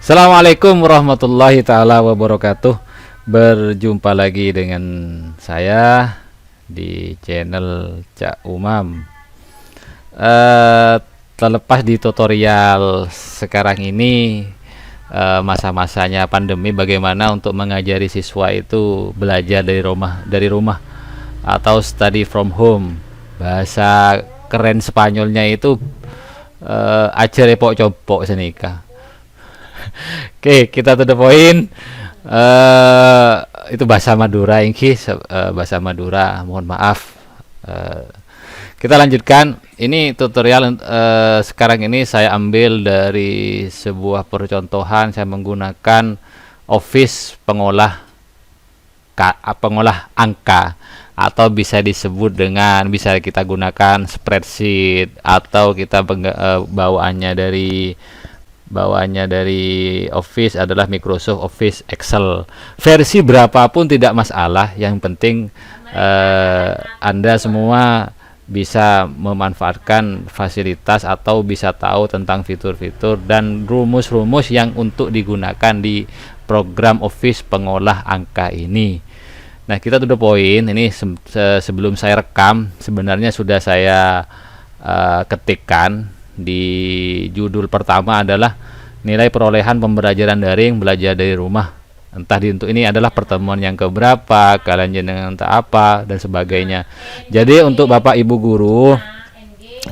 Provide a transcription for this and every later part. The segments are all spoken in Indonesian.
Assalamualaikum warahmatullahi taala wabarakatuh. Berjumpa lagi dengan saya di channel Cak Umam. Terlepas di tutorial sekarang ini, masa-masanya pandemi, bagaimana untuk mengajari siswa itu belajar dari rumah atau study from home. Bahasa keren Spanyolnya itu ajar epok copok senika. Oke, kita to the point. Itu bahasa Madura ini, bahasa Madura. Mohon maaf. Eh, kita lanjutkan. Ini tutorial sekarang ini saya ambil dari sebuah percontohan. Saya menggunakan Office pengolah angka, atau bisa disebut dengan, bisa kita gunakan spreadsheet, atau kita bawaannya dari Office adalah Microsoft Office Excel. Versi berapapun tidak masalah, yang penting Anda semua bisa memanfaatkan fasilitas atau bisa tahu tentang fitur-fitur dan rumus-rumus yang untuk digunakan di program Office pengolah angka ini. Nah, kita to the point. Ini sebelum saya rekam, sebenarnya sudah saya ketikkan. Di judul pertama adalah nilai perolehan pembelajaran daring, belajar dari rumah. Entah untuk ini adalah pertemuan yang keberapa, kalian jenengan entah apa dan sebagainya. Jadi untuk Bapak Ibu guru,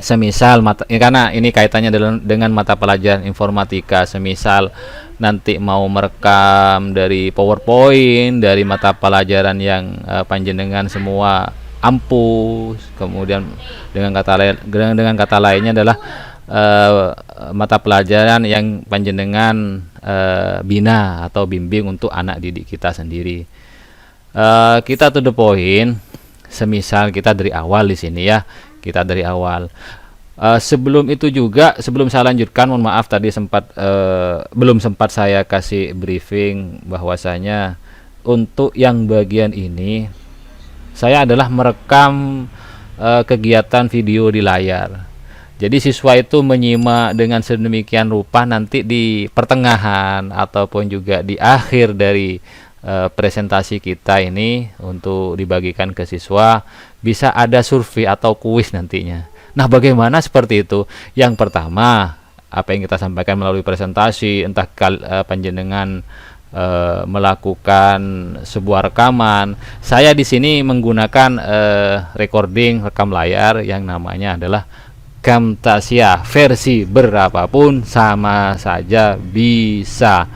semisal karena ini kaitannya dengan mata pelajaran informatika, semisal nanti mau merekam dari PowerPoint, dari mata pelajaran yang panjenengan semua ampuh, kemudian dengan kata lainnya adalah mata pelajaran yang panjenengan bina atau bimbing untuk anak didik kita sendiri. Kita to the point. Semisal kita dari awal di sini ya, kita dari awal. Sebelum itu juga, sebelum saya lanjutkan, mohon maaf tadi belum sempat saya kasih briefing bahwasanya untuk yang bagian ini saya adalah merekam kegiatan video di layar. Jadi siswa itu menyimak dengan sedemikian rupa, nanti di pertengahan ataupun juga di akhir dari presentasi kita ini untuk dibagikan ke siswa, bisa ada survei atau kuis nantinya. Nah, bagaimana seperti itu? Yang pertama, apa yang kita sampaikan melalui presentasi, entah panjenengan melakukan sebuah rekaman. Saya di sini menggunakan rekam layar yang namanya adalah Camtasia. Versi berapapun sama saja bisa.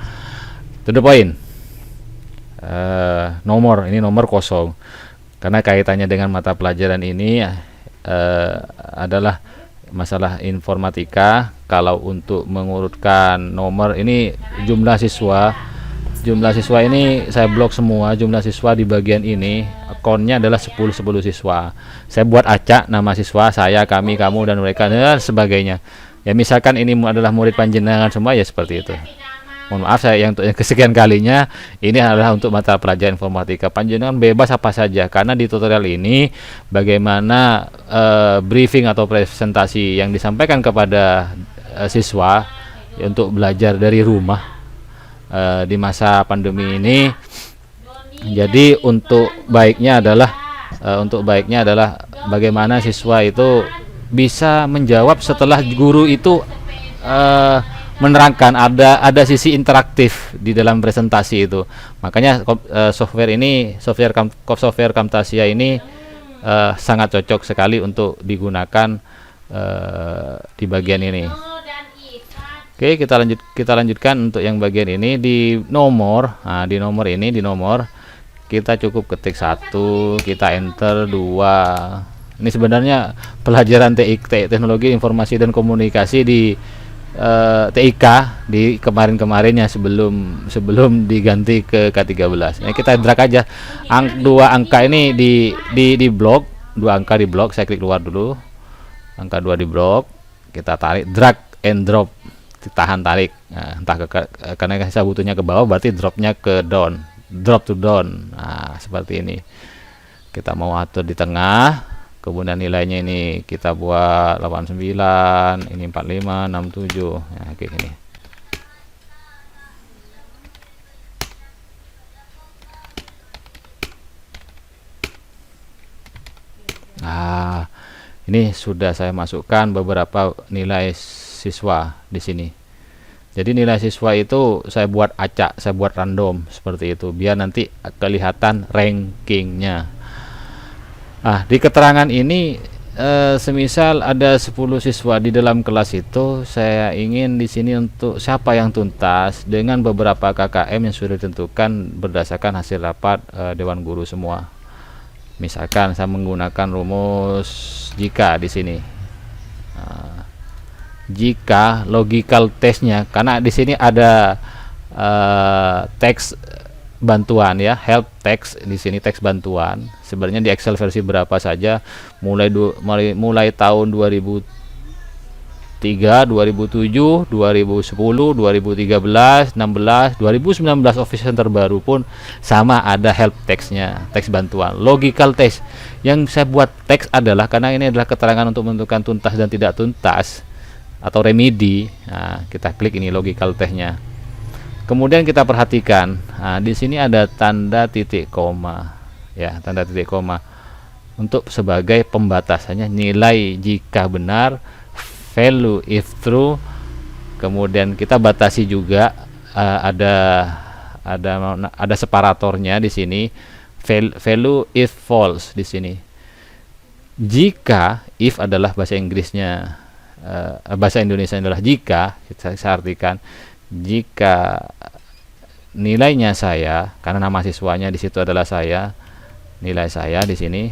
To the point. Ini nomor kosong, karena kaitannya dengan mata pelajaran ini adalah masalah informatika. Kalau untuk mengurutkan nomor ini, jumlah siswa ini saya blok semua. Jumlah siswa di bagian ini, akunnya adalah 10 siswa. Saya buat acak nama siswa, saya, kami, kamu, dan mereka dan sebagainya. Ya, misalkan ini adalah murid panjenengan semua, ya seperti itu. Mohon maaf, saya yang untuk yang kesekian kalinya, ini adalah untuk mata pelajaran informatika. Panjenengan bebas apa saja, karena di tutorial ini bagaimana briefing atau presentasi yang disampaikan kepada siswa untuk belajar dari rumah di masa pandemi ini. Jadi untuk baiknya adalah bagaimana siswa itu bisa menjawab setelah guru itu menerangkan, ada sisi interaktif di dalam presentasi itu. Makanya software Camtasia ini sangat cocok sekali untuk digunakan di bagian ini. Oke, kita lanjutkan untuk yang bagian ini di nomor. Nah, di nomor kita cukup ketik 1, kita enter 2. Ini sebenarnya pelajaran teknologi informasi dan komunikasi di TIK di kemarin-kemarinnya, sebelum diganti ke K13. Nah, kita drag aja dua angka ini di blok, dua angka di blok. Saya klik keluar dulu, angka 2 di blok, kita tarik, drag and drop, ditahan, tarik. Nah, entah karena saya butuhnya ke bawah, berarti dropnya ke down, drop to down. Nah, seperti ini. Kita mau atur di tengah. Kemudian nilainya ini kita buat 89, ini 45, 67. Nah, kayak gini. Ini sudah saya masukkan beberapa nilai siswa di sini. Jadi nilai siswa itu saya buat acak, saya buat random seperti itu, biar nanti kelihatan rankingnya. Di keterangan ini semisal ada 10 siswa di dalam kelas itu, saya ingin di sini untuk siapa yang tuntas dengan beberapa KKM yang sudah ditentukan berdasarkan hasil rapat Dewan Guru semua. Misalkan saya menggunakan rumus jika di sini. Jika logical testnya, karena di sini ada teks bantuan ya, help text di sini, teks bantuan. Sebenarnya di Excel versi berapa saja, mulai tahun 2003, 2007, 2010, 2013, 16, 2019 Office yang terbaru pun sama, ada help textnya, teks bantuan. Logical test yang saya buat teks adalah karena ini adalah keterangan untuk menentukan tuntas dan tidak tuntas atau remedi. Kita klik ini logical testnya. Kemudian kita perhatikan, di sini ada tanda titik koma, ya, tanda titik koma untuk sebagai pembatasannya, nilai jika benar, value if true. Kemudian kita batasi juga, ada separatornya di sini, value if false di sini. Jika, if adalah bahasa Inggrisnya, bahasa Indonesia adalah jika, saya artikan jika nilainya saya, karena nama siswanya di situ adalah saya, nilai saya di sini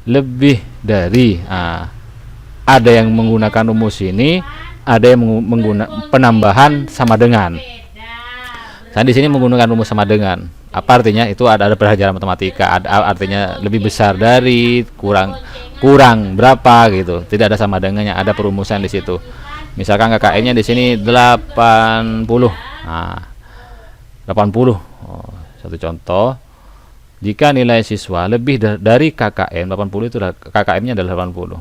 lebih dari, ada yang menggunakan rumus ini, ada yang menggunakan penambahan sama dengan. Saya di sini menggunakan rumus sama dengan. Apa artinya? Itu ada pelajaran matematika, artinya lebih besar dari, kurang berapa gitu. Tidak ada sama dengannya, ada perumusan di situ. Misalkan KKM-nya di sini 80. 80. Satu contoh. Jika nilai siswa lebih dari KKM 80, itu KKM-nya adalah 80.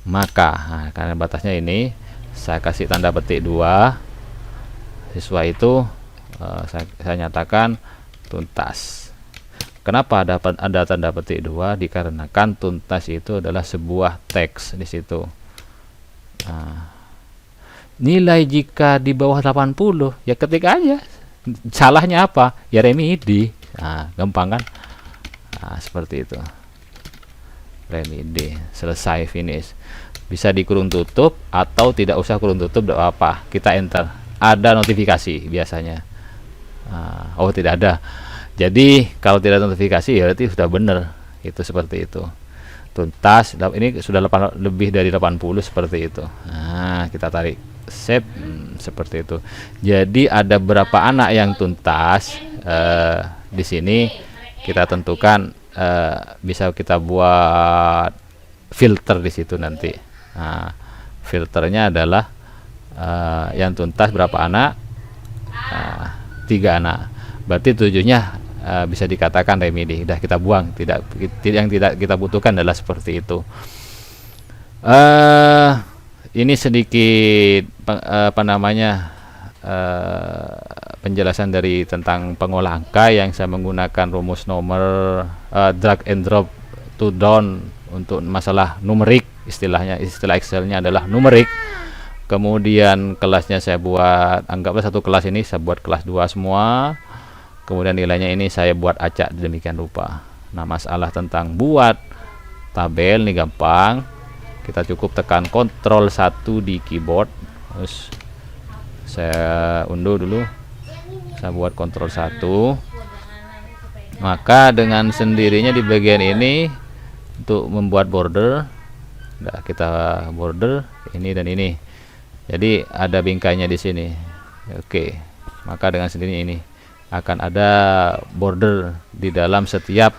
Maka karena batasnya ini, saya kasih tanda petik 2. Siswa itu saya nyatakan tuntas. Kenapa ada tanda petik 2? Dikarenakan tuntas itu adalah sebuah teks di situ. Nilai jika di bawah 80, ya ketik aja. Salahnya apa? Ya remedi. Gampang kan? Seperti itu. Remedi, selesai, finish. Bisa dikurung tutup atau tidak usah kurung tutup, tidak apa. Kita enter. Ada notifikasi biasanya. Oh, tidak ada. Jadi kalau tidak ada notifikasi, ya berarti sudah benar. Itu seperti itu. Tuntas. Ini sudah lebih dari 80 seperti itu. Kita tarik save, seperti itu. Jadi ada berapa anak yang tuntas, di sini kita tentukan, bisa kita buat filter di situ nanti. Filternya adalah yang tuntas berapa anak, 3 anak. Berarti tujuhnya bisa dikatakan remedi. Udah kita buang, yang tidak kita butuhkan adalah seperti itu. Ini sedikit penjelasan dari tentang pengolah angka yang saya menggunakan rumus nomor, drag and drop to down untuk masalah numerik. Istilah Excelnya adalah numerik. Kemudian kelasnya saya buat, anggaplah satu kelas ini saya buat kelas 2 semua. Kemudian nilainya ini saya buat acak demikian rupa. Nah, masalah tentang buat tabel ini gampang. Kita cukup tekan Ctrl 1 di keyboard. Terus saya unduh dulu. Saya buat Ctrl 1. Maka dengan sendirinya di bagian ini untuk membuat border, kita border ini dan ini. Jadi ada bingkainya di sini. Oke. Maka dengan sendirinya ini akan ada border di dalam setiap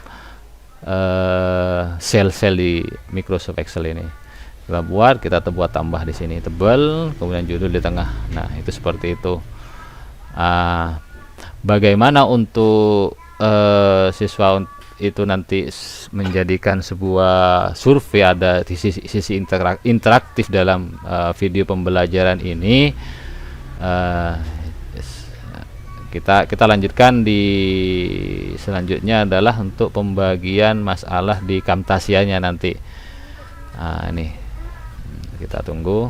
sel-sel di Microsoft Excel ini. Kita buat tambah di sini tebal, kemudian judul di tengah. Nah, itu seperti itu. Bagaimana untuk siswa itu nanti menjadikan sebuah survei, ada sisi interaktif dalam video pembelajaran ini. Kita lanjutkan di selanjutnya adalah untuk pembagian masalah di Camtasianya nanti. Nah, ini kita tunggu.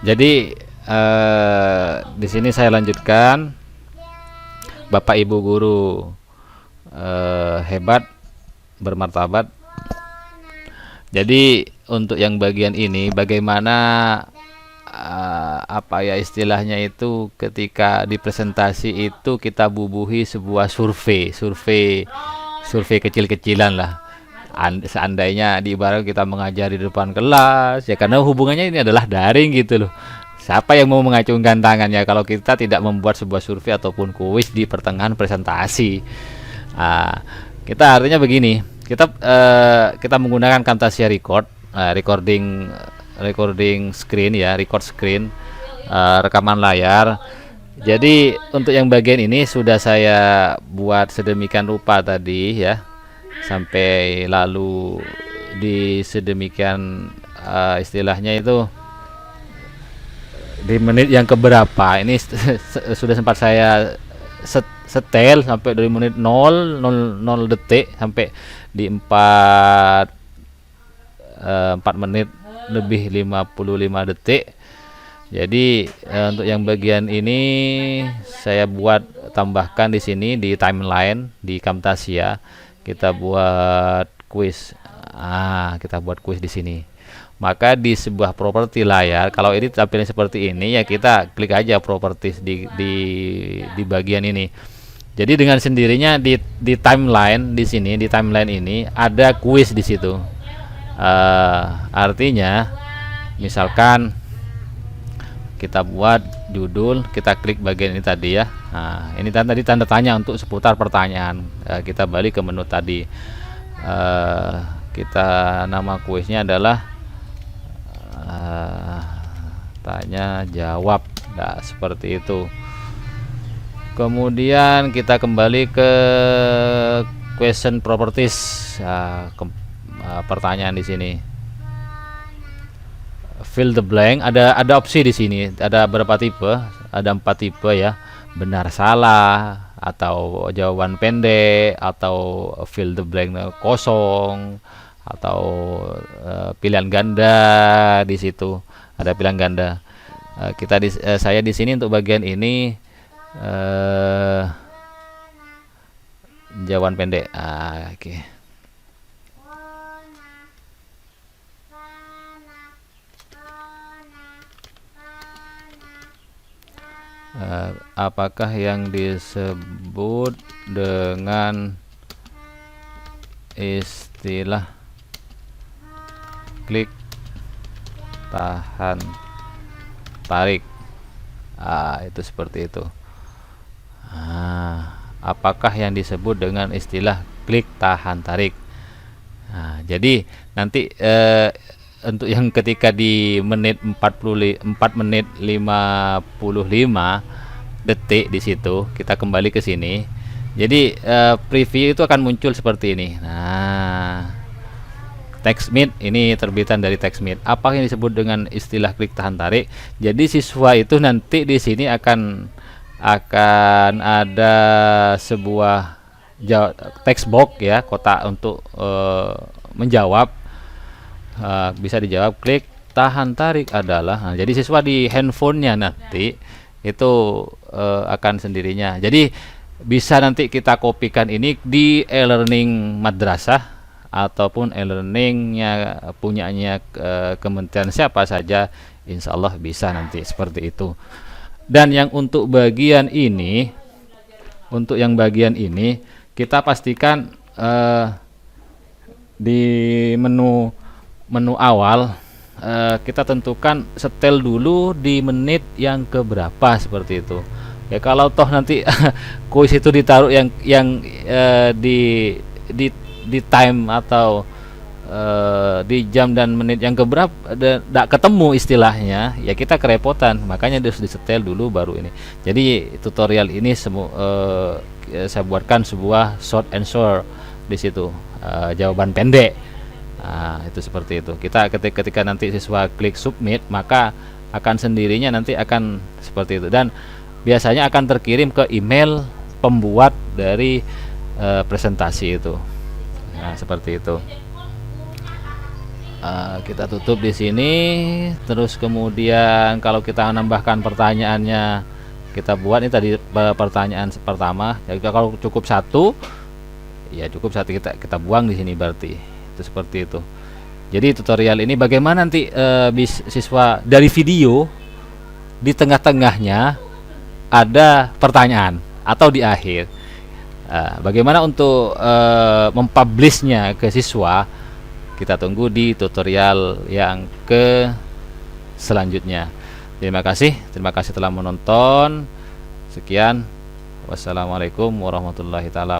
Jadi di sini saya lanjutkan. Bapak Ibu guru hebat, bermartabat. Jadi untuk yang bagian ini bagaimana apa ya istilahnya itu, ketika di presentasi itu kita bubuhi sebuah survei kecil-kecilan lah. Seandainya di ibarat kita mengajar di depan kelas ya, karena hubungannya ini adalah daring gitu loh. Siapa yang mau mengacungkan tangannya kalau kita tidak membuat sebuah survei ataupun kuis di pertengahan presentasi. Kita artinya begini, kita menggunakan Camtasia recording screen ya, record screen, rekaman layar. Jadi untuk yang bagian ini sudah saya buat sedemikian rupa tadi ya, sampai lalu di sedemikian istilahnya itu di menit yang keberapa ini sudah sempat saya setel sampai dari menit 0 detik sampai di 4 menit lebih 55 detik. Jadi untuk yang bagian ini saya buat tambahkan di sini di timeline di Camtasia, kita buat quiz. Kita buat quiz di sini. Maka di sebuah properti layar, kalau ini tampilnya seperti ini ya, kita klik aja properties di bagian ini. Jadi dengan sendirinya di timeline di sini, di timeline ini ada quiz di situ. Artinya misalkan kita buat judul, kita klik bagian ini tadi ya. Ini tadi tanda tanya untuk seputar pertanyaan. Kita balik ke menu tadi. Kita nama kuisnya adalah tanya jawab. Nah, seperti itu. Kemudian kita kembali ke question properties. Pertanyaan di sini. Fill the blank. Ada opsi di sini. Ada berapa tipe? Ada 4 tipe ya. Benar salah, atau jawaban pendek, atau fill the blank kosong, atau pilihan ganda. Di situ ada pilihan ganda. Saya di sini untuk bagian ini jawaban pendek. Oke. Apakah yang disebut dengan istilah klik tahan tarik? Itu seperti itu. Apakah yang disebut dengan istilah klik tahan tarik? Jadi nanti untuk yang ketika di menit 4 menit 55 detik di situ, kita kembali ke sini. Jadi preview itu akan muncul seperti ini. TextMate ini terbitan dari TextMate. Apa yang disebut dengan istilah klik tahan tarik? Jadi siswa itu nanti di sini akan ada sebuah text box ya, kotak untuk menjawab. Bisa dijawab klik tahan tarik adalah. Jadi siswa di handphonenya nanti itu akan sendirinya. Jadi bisa nanti kita kopikan ini di e-learning madrasah ataupun e-learningnya punyanya kementerian siapa saja, insya Allah bisa nanti seperti itu. Dan yang untuk bagian ini, kita pastikan di menu awal kita tentukan setel dulu di menit yang keberapa seperti itu ya. Kalau toh nanti kuis itu ditaruh yang di time atau di jam dan menit yang keberapa tidak ketemu istilahnya ya, kita kerepotan. Makanya harus disetel dulu baru ini. Jadi tutorial ini saya buatkan sebuah short answer di situ, jawaban pendek. Itu seperti itu. Kita ketika nanti siswa klik submit, maka akan sendirinya nanti akan seperti itu, dan biasanya akan terkirim ke email pembuat dari presentasi itu. Nah, seperti itu. Kita tutup di sini. Terus kemudian kalau kita menambahkan pertanyaannya, kita buat ini tadi pertanyaan pertama. Jadi kalau cukup satu, ya cukup satu, kita buang di sini berarti. Itu seperti itu. Jadi tutorial ini bagaimana nanti siswa dari video di tengah-tengahnya ada pertanyaan atau di akhir. Bagaimana untuk mempublishnya ke siswa, kita tunggu di tutorial yang ke selanjutnya. Terima kasih telah menonton. Sekian, wassalamualaikum warahmatullahi taala